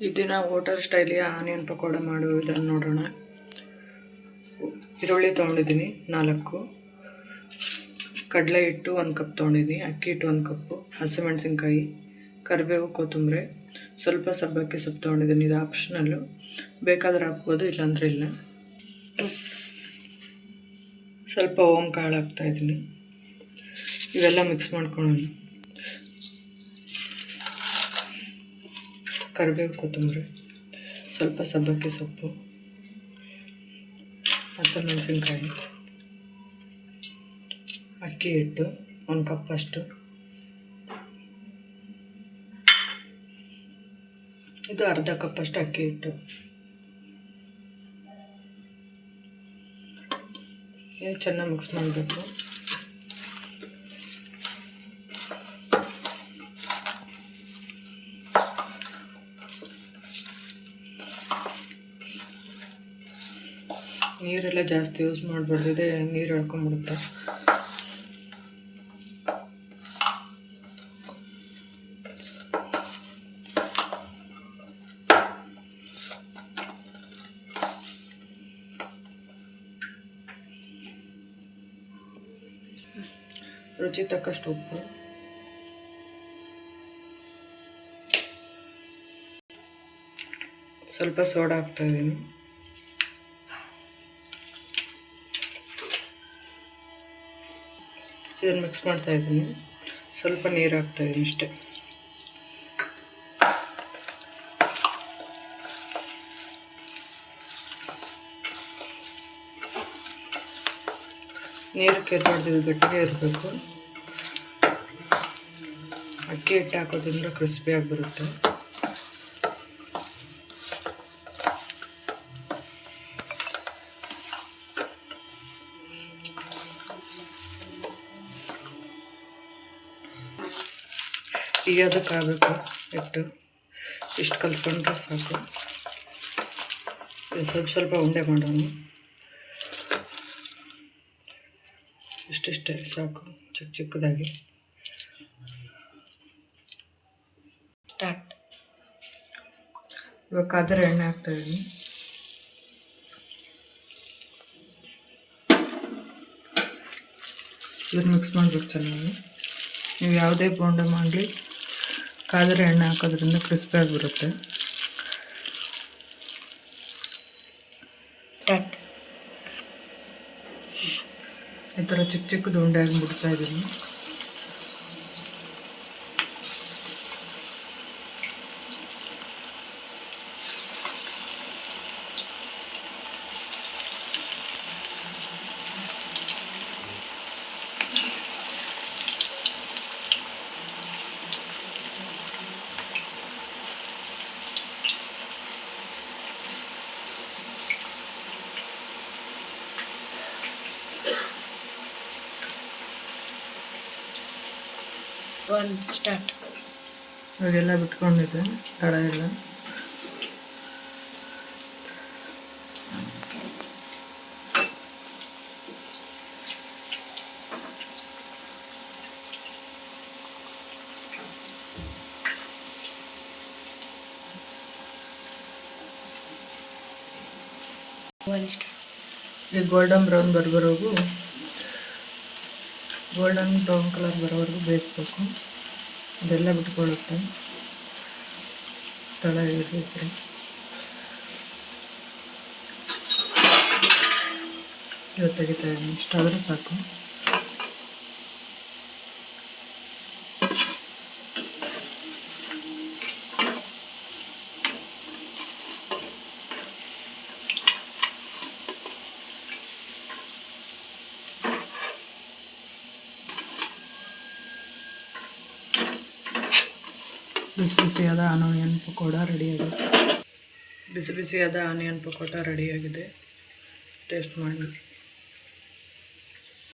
ಈ ದಿನ hotel ಸ್ಟೈಲಿಯ onion pakoda ಮಾಡುವುದನ್ನು ನೋಡೋಣ. ಈರುಳ್ಳಿ ತೊಗೊಂಡಿದ್ದೀನಿ 4, ಕಡಲೆ ಹಿಟ್ಟು 1 ಕಪ್ ತೊಗೊಂಡಿದ್ದೀನಿ, ಅಕ್ಕಿ ಹಿಟ್ಟು 1 ಕಪ್ಪು, ಹಸಿಮೆಣಸಿನ್ಕಾಯಿ, ಕರಿಬೇವು, ಕೊತ್ತಂಬರಿ, ಸ್ವಲ್ಪ ಸಬ್ಬಕ್ಕಿ ಸೊಪ್ಪು ತೊಗೊಂಡಿದ್ದೀನಿ. ಇದು ಆಪ್ಷನಲ್ಲು, ಬೇಕಾದ್ರೆ ಹಾಕ್ಬೋದು, ಇಲ್ಲಾಂದರೆ ಇಲ್ಲ. ಸ್ವಲ್ಪ ಓಂ ಕಾಳು ಹಾಕ್ತಾಯಿದ್ದೀನಿ. ಇವೆಲ್ಲ ಮಿಕ್ಸ್ ಮಾಡ್ಕೊಳ್ಳೋಣ. ಕರಿಬೇವು, ಕೊತ್ತಂಬರಿ, ಸ್ವಲ್ಪ ಸಬ್ಬಕ್ಕಿ ಸೊಪ್ಪು, ಹಸಿಮೆಣಸಿನ್ಕಾಯಿ, ಅಕ್ಕಿ ಹಿಟ್ಟು 1 ಕಪ್ ಅಷ್ಟು, ಇದು ಅರ್ಧ ಕಪ್ ಅಷ್ಟು ಅಕ್ಕಿ ಹಿಟ್ಟು. ಏನು ಚೆನ್ನಾಗಿ ಮಿಕ್ಸ್ ಮಾಡಬೇಕು. ನೀರೆಲ್ಲ ಜಾಸ್ತಿ ಯೂಸ್ ಮಾಡಬಾರ್ದು, ಇದೆ ನೀರು ಎಳ್ಕೊಂಬಿಡುತ್ತೆ. ರುಚಿ ತಕ್ಕಷ್ಟು ಉಪ್ಪು, ಸ್ವಲ್ಪ ಸೋಡಾ ಹಾಕ್ತಾಯಿದ್ದೀನಿ. ಇದನ್ನು ಮಿಕ್ಸ್ ಮಾಡ್ತಾಯಿದ್ದೀನಿ. ಸ್ವಲ್ಪ ನೀರು ಹಾಕ್ತಾಯಿದ್ದೀನಿ ಇಷ್ಟೇ. ನೀರು ಕೆರ್ಬಾರ್ದು, ಗಟ್ಟಿಗೆ ಇರಬೇಕು. ಅಕ್ಕಿ ಹಿಟ್ಟು ಹಾಕೋದ್ರಿಂದ ಕ್ರಿಸ್ಪಿಯಾಗಿ ಬರುತ್ತೆ. ಈಗ ಅದಕ್ಕಾಗಬೇಕು ಹಿಟ್ಟು, ಇಷ್ಟು ಕಲ್ತ್ಕೊಂಡ್ರೆ ಸಾಕು. ಸ್ವಲ್ಪ ಉಂಡೆ ಮಾಡೋಣ. ಇಷ್ಟಿಷ್ಟೇ ಸಾಕು, ಚಿಕ್ಕದಾಗಿ. ಸ್ಟಾರ್ಟ್. ಇವಾಗ ಕಾದರೆ ಎಣ್ಣೆ ಹಾಕ್ತಾಯಿದ್ದೀನಿ. ಇದನ್ನು ಮಿಕ್ಸ್ ಮಾಡಬೇಕು ಚೆನ್ನಾಗಿ. ನೀವು ಯಾವುದೇ ಬೋಂಡ ಮಾಡಲಿ, ಕಾದರೆ ಎಣ್ಣೆ ಹಾಕೋದ್ರಿಂದ ಕ್ರಿಸ್ಪಿಯಾಗಿ ಬರುತ್ತೆ. ಈ ಥರ ಚಿಕ್ಕದು ಉಂಡೆಯಾಗಿ ಬಿಡ್ತಾ ಇದ್ದೀನಿ. ಸ್ಟಾರ್ಟ್. ಇವಾಗೆಲ್ಲ ಬಿಟ್ಕೊಂಡಿದೆ ತಳ ಎಲ್ಲ. ಈ ಗೋಲ್ಡನ್ ಬ್ರೌನ್ ಬರೋವರೆಗೂ, ಗೋಲ್ಡನ್ ಬ್ರೌನ್ ಕಲರ್ ಬರೋವರೆಗೂ ಬೇಯಿಸ್ಬೇಕು. ಅದೆಲ್ಲ ಬಿಟ್ಕೊಳ್ಳುತ್ತೆ, ತಳ ಇರುತ್ತೆ. ಇವತ್ತು ತೆಗಿತಾ ಇದ್ದೀನಿ. ಇಷ್ಟಾದರೆ ಸಾಕು. ಬಿಸಿಯಾದ ಆನಿಯನ್ ಪಕೋಡ ರೆಡಿಯಾಗಿದೆ. ಬಿಸಿಯಾದ ಆನಿಯನ್ ಪಕೋಡ ರೆಡಿಯಾಗಿದೆ. ಟೇಸ್ಟ್ ಮಾಡಿ.